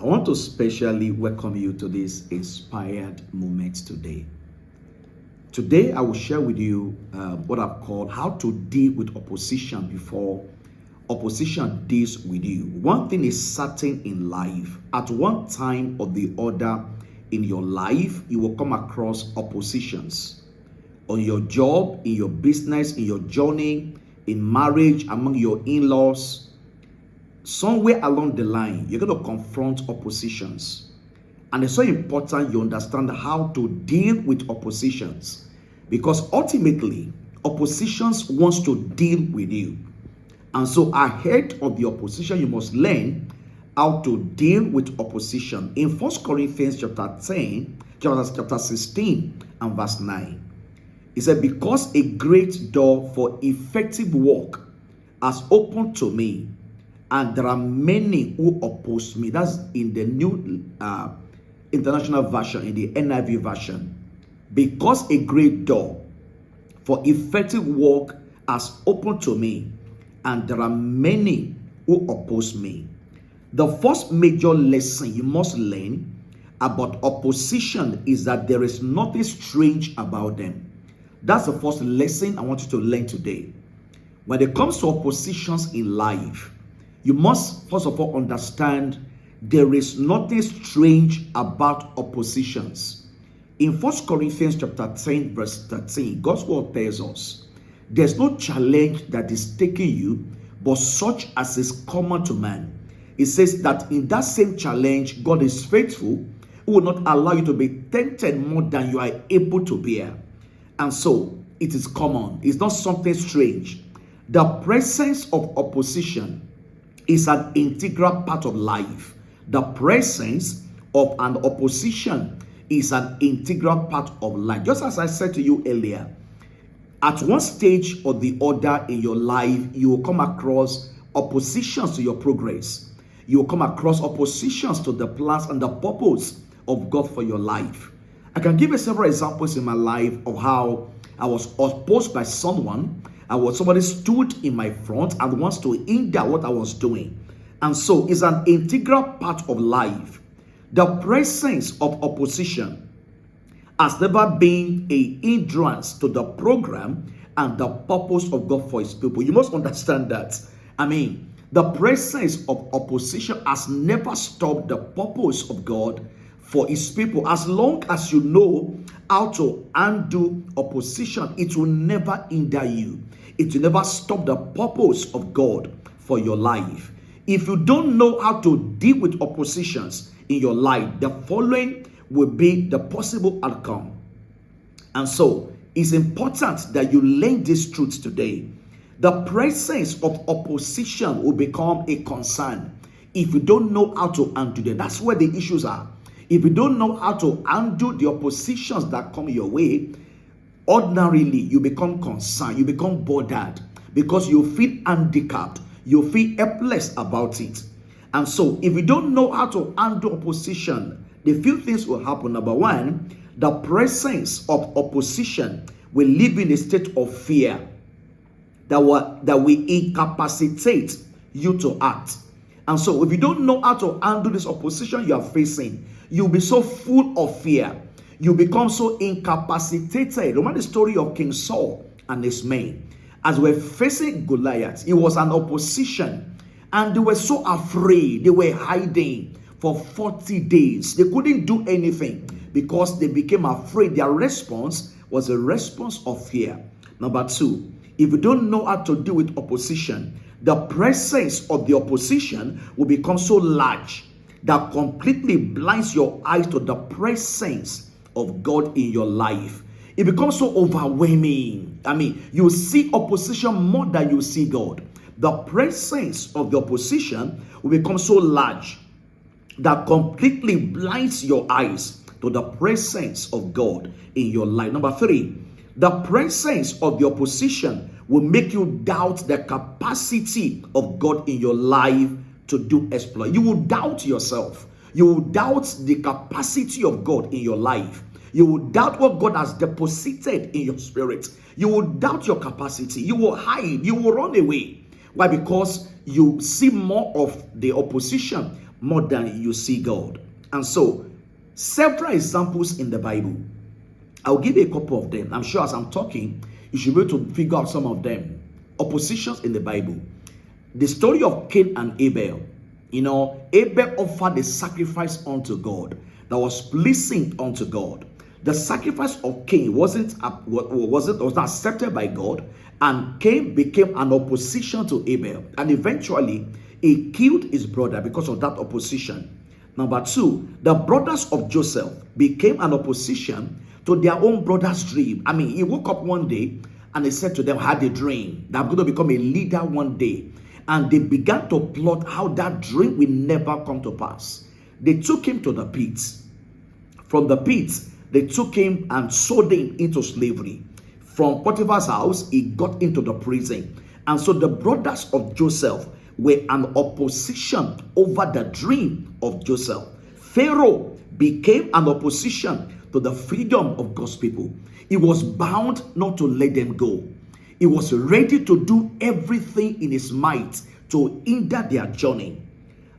I want to specially welcome you to this inspired moment today. Today, I will share with you what I've called how to deal with opposition before opposition deals with you. One thing is certain in life. At one time or the other in your life, you will come across oppositions. On your job, in your business, in your journey, in marriage, among your in-laws. Somewhere along the line, you're going to confront oppositions. And it's so important you understand how to deal with oppositions. Because ultimately, oppositions wants to deal with you. And so ahead of the opposition, you must learn how to deal with opposition. In 1 Corinthians chapter 16 and verse 9, it said, because a great door for effective work has opened to me, and there are many who oppose me. That's in the New International Version, in the NIV version. Because a great door for effective work has opened to me, and there are many who oppose me. The first major lesson you must learn about opposition is that there is nothing strange about them. That's the first lesson I want you to learn today. When it comes to oppositions in life, you must first of all understand there is nothing strange about oppositions. In 1 Corinthians chapter 10 verse 13, God's word tells us, there's no challenge that is taking you, but such as is common to man. It says that in that same challenge, God is faithful, who will not allow you to be tempted more than you are able to bear. And so, it is common. It's not something strange. The presence of opposition is an integral part of life. The presence of an opposition is an integral part of life. Just as I said to you earlier, at one stage or the other in your life, you will come across oppositions to your progress. You will come across oppositions to the plans and the purpose of God for your life. I can give you several examples in my life of how I was opposed by someone. Somebody stood in my front and wants to hinder what I was doing. And so it's an integral part of life. The presence of opposition has never been a hindrance to the program and the purpose of God for his people. You must understand that. The presence of opposition has never stopped the purpose of God for his people. As long as you know how to undo opposition, it will never hinder you. It will never stop the purpose of God for your life. If you don't know how to deal with oppositions in your life, the following will be the possible outcome. And so, it's important that you learn these truths today. The presence of opposition will become a concern if you don't know how to undo them. That's where the issues are. If you don't know how to undo the oppositions that come your way, ordinarily you become concerned, you become bothered because you feel handicapped, you feel helpless about it. And so if you don't know how to undo opposition, the few things will happen. Number one, the presence of opposition will leave in a state of fear that will incapacitate you to act. And so if you don't know how to handle this opposition you are facing, you'll be so full of fear. You become so incapacitated. Remember the story of King Saul and his men. As we're facing Goliath, it was an opposition. And they were so afraid. They were hiding for 40 days. They couldn't do anything because they became afraid. Their response was a response of fear. Number two, if you don't know how to deal with opposition, the presence of the opposition will become so large that completely blinds your eyes to the presence of God in your life. It becomes so overwhelming. You see opposition more than you see God. The presence of the opposition will become so large that completely blinds your eyes to the presence of God in your life. Number three, the presence of the opposition will make you doubt the capacity of God in your life to do exploit. You will doubt yourself. You will doubt the capacity of God in your life. You will doubt what God has deposited in your spirit. You will doubt your capacity. You will hide. You will run away. Why? Because you see more of the opposition more than you see God. And so, several examples in the Bible. I'll give you a couple of them. I'm sure as I'm talking, you should be able to figure out some of them. Oppositions in the Bible. The story of Cain and Abel. Abel offered a sacrifice unto God that was pleasing unto God. The sacrifice of Cain was not accepted by God, and Cain became an opposition to Abel, and eventually he killed his brother because of that opposition. Number two, the brothers of Joseph became an opposition to their own brother's dream. He woke up one day and he said to them, I had a dream that I'm going to become a leader one day. And they began to plot how that dream will never come to pass. They took him to the pits. From the pits, they took him and sold him into slavery. From Potiphar's house, he got into the prison. And so the brothers of Joseph were an opposition over the dream of Joseph. Pharaoh became an opposition to the freedom of God's people. He was bound not to let them go. He was ready to do everything in his might to hinder their journey.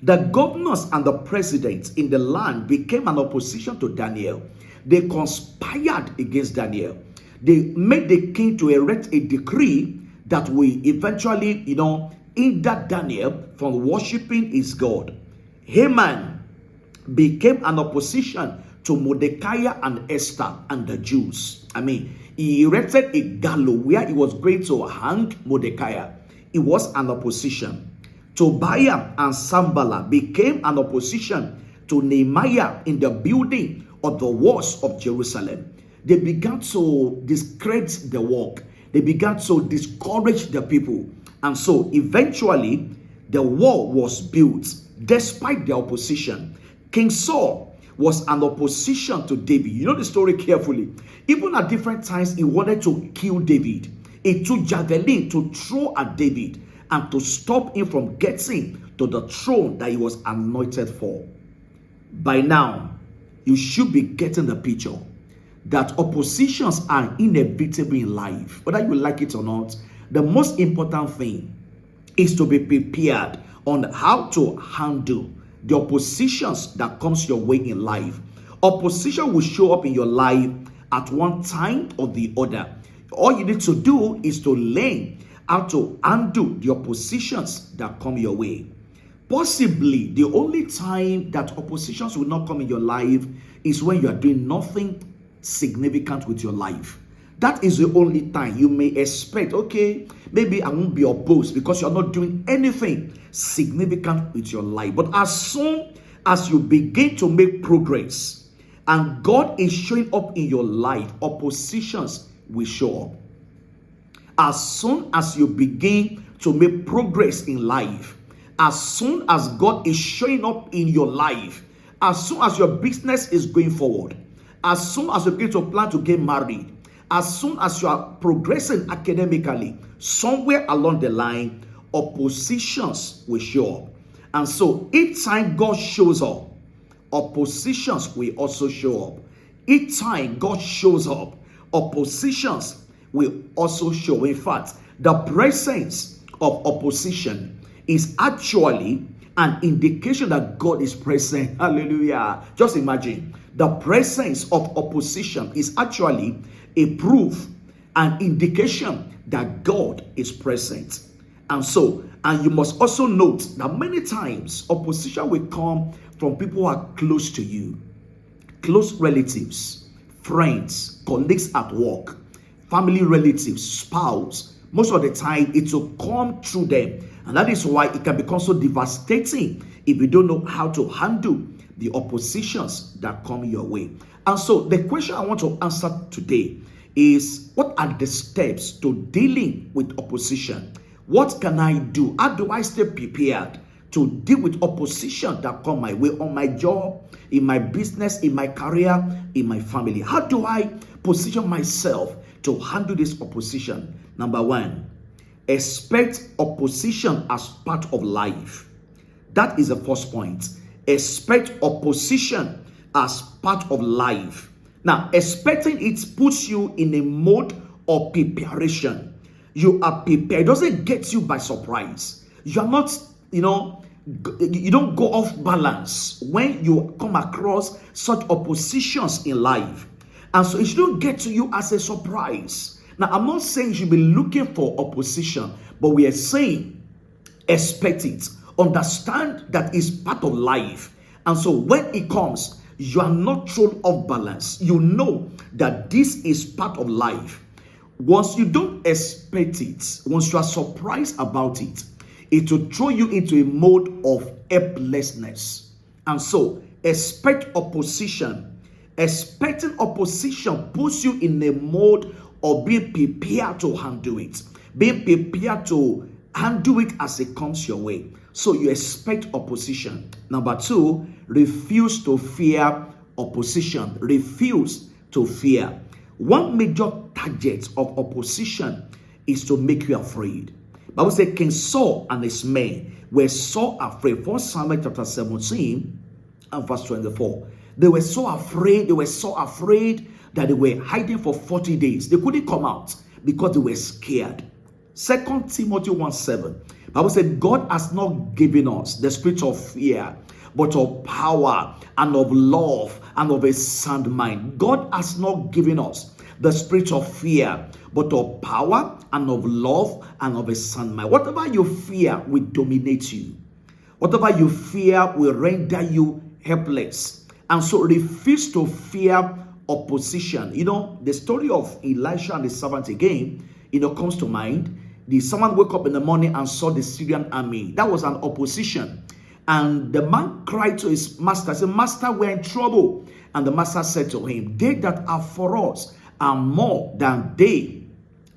The governors and the presidents in the land became an opposition to Daniel. They conspired against Daniel. They made the king to erect a decree that will eventually, hinder Daniel from worshiping his God. Haman became an opposition to Mordecai and Esther and the Jews. He erected a gallows where he was going to hang Mordecai. It was an opposition. Tobiah and Sanballat became an opposition to Nehemiah in the building of the walls of Jerusalem. They began to discredit the work. They began to discourage the people. And so eventually the wall was built despite the opposition. King Saul was an opposition to David. You know the story carefully. Even at different times, he wanted to kill David. He took javelin to throw at David and to stop him from getting to the throne that he was anointed for. By now, you should be getting the picture that oppositions are inevitable in life. Whether you like it or not, the most important thing is to be prepared on how to handle the oppositions that comes your way in life. Opposition will show up in your life at one time or the other. All you need to do is to learn how to handle the oppositions that come your way. Possibly the only time that oppositions will not come in your life is when you are doing nothing significant with your life. That is the only time you may expect, okay, maybe I won't be opposed because you're not doing anything significant with your life. But as soon as you begin to make progress and God is showing up in your life, oppositions will show up. As soon as you begin to make progress in life, as soon as God is showing up in your life, as soon as your business is going forward, as soon as you begin to plan to get married, as soon as you are progressing academically, somewhere along the line, oppositions will show up. And so each time God shows up, oppositions will also show up. Each time God shows up, oppositions will also show. In fact, the presence of opposition is actually an indication that God is present. Hallelujah. Just imagine, the presence of opposition is actually a proof, an indication that God is present. And you must also note that many times opposition will come from people who are close to you, close relatives, friends, colleagues at work, family relatives, spouse. Most of the time it will come through them, and that is why it can become so devastating if you don't know how to handle the oppositions that come your way. And so the question I want to answer today is, what are the steps to dealing with opposition? What can I do? How do I stay prepared to deal with opposition that come my way on my job, in my business, in my career, in my family? How do I position myself to handle this opposition? Number one, expect opposition as part of life. That is the first point. Expect opposition as part of life. Now, expecting it puts you in a mode of preparation. You are prepared. It doesn't get you by surprise. You are not, you don't go off balance when you come across such oppositions in life. And so it shouldn't get to you as a surprise. Now, I'm not saying you should be looking for opposition, but we are saying expect it. Understand that it's part of life. And so when it comes, you are not thrown off balance. You know that this is part of life. Once you don't expect it, once you are surprised about it, it will throw you into a mode of helplessness. And so expect opposition. Expecting opposition puts you in a mode of being prepared to handle it. Being prepared to handle it as it comes your way. So you expect opposition. Number 2, refuse to fear opposition. Refuse to fear. One major target of opposition is to make you afraid. The Bible says King Saul and his men were so afraid. 1 Samuel chapter 17 and verse 24. They were so afraid. They were so afraid that they were hiding for 40 days. They couldn't come out because they were scared. 2 Timothy 1:7. The Bible said God has not given us the spirit of fear, but of power and of love and of a sound mind. God has not given us the spirit of fear, but of power and of love and of a sound mind. Whatever you fear will dominate you. Whatever you fear will render you helpless. And so refuse to fear opposition. You know, the story of Elisha and the servant again, comes to mind. The servant woke up in the morning and saw the Syrian army. That was an opposition. And the man cried to his master, said, Master, we're in trouble. And the master said to him, they that are for us are more than they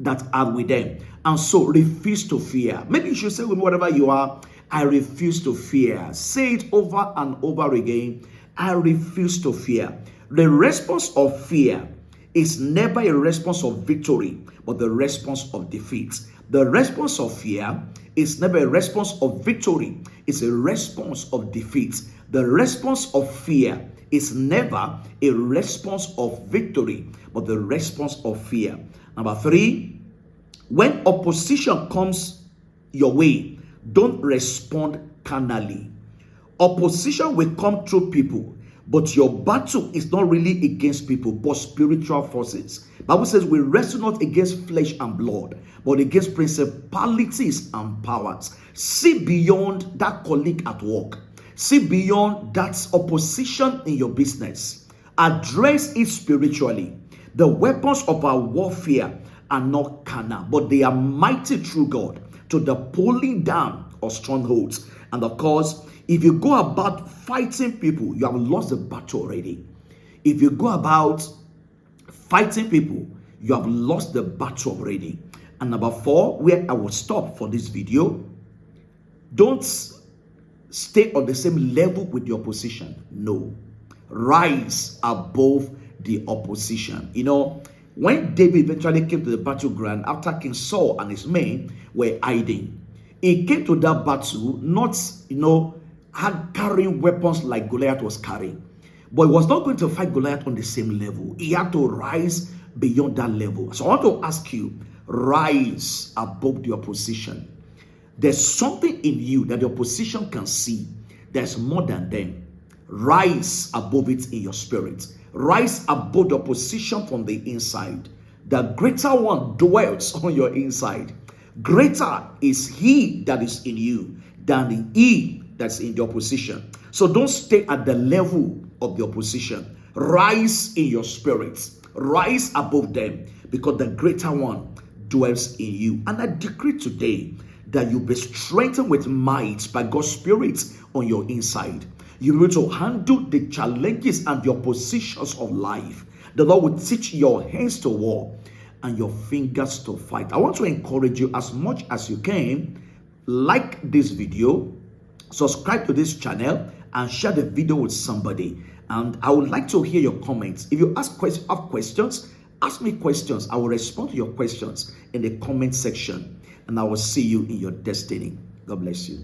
that are with them. And so refuse to fear. Maybe you should say with whatever you are, I refuse to fear. Say it over and over again. I refuse to fear. The response of fear is never a response of victory, but the response of defeat. The response of fear is never a response of victory. It's a response of defeat. The response of fear is never a response of victory, but the response of fear. Number 3, when opposition comes your way, don't respond carnally. Opposition will come through people, but your battle is not really against people, but spiritual forces. The Bible says we wrestle not against flesh and blood, but against principalities and powers. See beyond that colleague at work. See beyond that opposition in your business. Address it spiritually. The weapons of our warfare are not carnal, but they are mighty through God to the pulling down of strongholds. And of course, if you go about fighting people, you have lost the battle already. If you go about fighting people, you have lost the battle already. And number 4, where I will stop for this video, don't stay on the same level with the opposition. No. Rise above the opposition. When David eventually came to the battleground after King Saul and his men were hiding, he came to that battle not, carrying weapons like Goliath was carrying. But he was not going to fight Goliath on the same level. He had to rise beyond that level. So I want to ask you, rise above the opposition. There's something in you that the opposition can see. There's more than them. Rise above it in your spirit. Rise above the opposition from the inside. The greater one dwells on your inside. Greater is he that is in you than he that's in the opposition. So don't stay at the level of the opposition. Rise in your spirit. Rise above them, because the greater one dwells in you. And I decree today that you'll be strengthened with might by God's Spirit on your inside. You'll be able to handle the challenges and the oppositions of life. The Lord will teach your hands to war and your fingers to fight. I want to encourage you as much as you can, like this video, subscribe to this channel, and share the video with somebody. And I would like to hear your comments. If you have questions, ask me questions. I will respond to your questions in the comment section. And I will see you in your destiny. God bless you.